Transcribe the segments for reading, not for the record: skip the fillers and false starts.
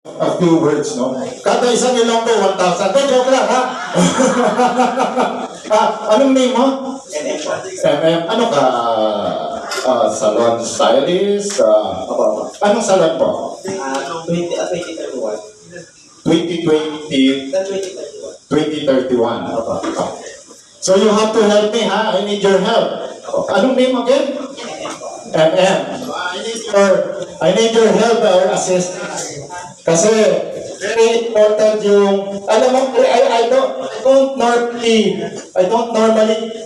a few words, no? Kada isang Ilonggo, 1,000. Pero joke lang, ha? Anong name mo? MM. Ano ka? Salon stylist? Anong salon po? 2031. 2020, 2031. So you have to help me, ha? I need your help. Anong name again? MM. I need your help or assistance. Kasi very important yung, alam mo, I don't normally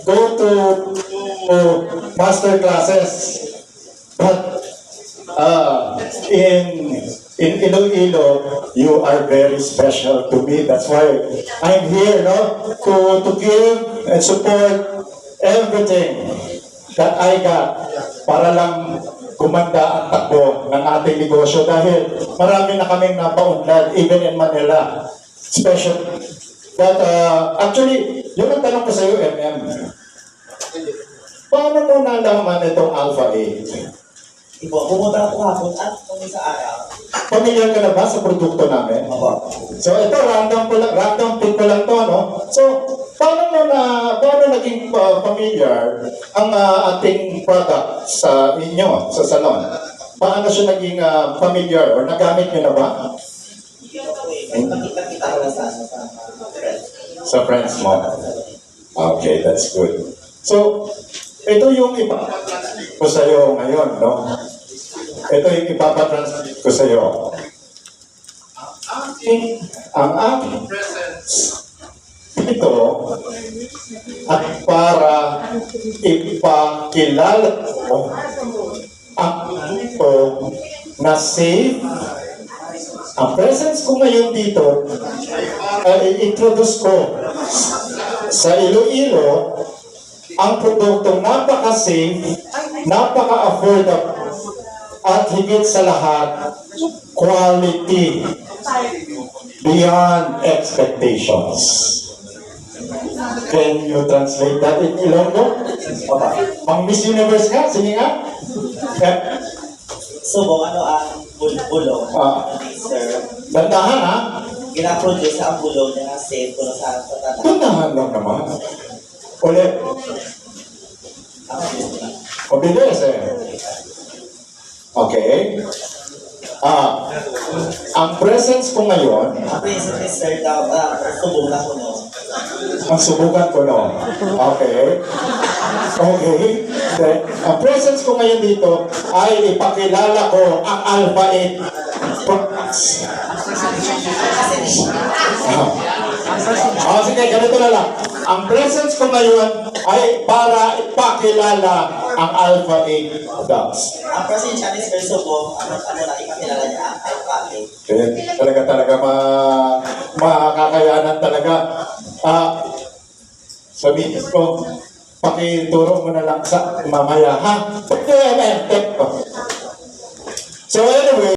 go to master classes. But in Iloilo, you are very special to me. That's why I'm here, no? To give and support everything that I got para lang gumanda ang takbo ng ating negosyo dahil marami na kaming napaunlad even in Manila. Special. But actually, yun ang tanong ko sa iyo, MM. Paano mo nalaman itong Alpha 8? Pumunta ako hapon at kung sa araw. Familiar ka na ba sa produkto namin? Opo. So ito, random pick ko lang to, no? So, paano naging familiar ang ating product sa inyo, sa salon? Paano siya naging familiar or nagamit nyo na ba? Nakita ko na sa friends. Sa friends mo? Okay, that's good. So, ito yung ipapatransmit ko sa'yo ngayon, no? Ito yung ipapatransmit ko sa'yo. Ang aking presence ito at para ipakilala ko ang ito na safe. Ang presence ko ngayon dito ay i-introduce ko sa Iloilo ang produktong napaka-safe, napaka-affordable, at higit sa lahat, quality beyond expectations. Can you translate that in Ilonggo? Pang Miss Universe ka? Sige nga. So, ano ang bulong? Sir, Dandahan, ha? gina-produce ang bulong na safe ko na sa tatanda. Dandahan lang naman. Ulit. Mabilis eh. Okay. Ang presence ko ngayon, Ang principle, sir, daw, subukan ko no. ang subukan ko no. Okay. Okay. Then, ang presence ko ngayon dito ay ipakilala ko ang Alpha 8 products. Sige, ganito na lang. Ang presence ko ngayon ay para ipakilala ang Alpha 8 products. Ang presensya ni Sir Subo, ano na ipakilala niya ang Alpha 8. Talaga makakayanan talaga. Sabihin ko, pakituro mo na lang sa mamaya, ha? So anyway,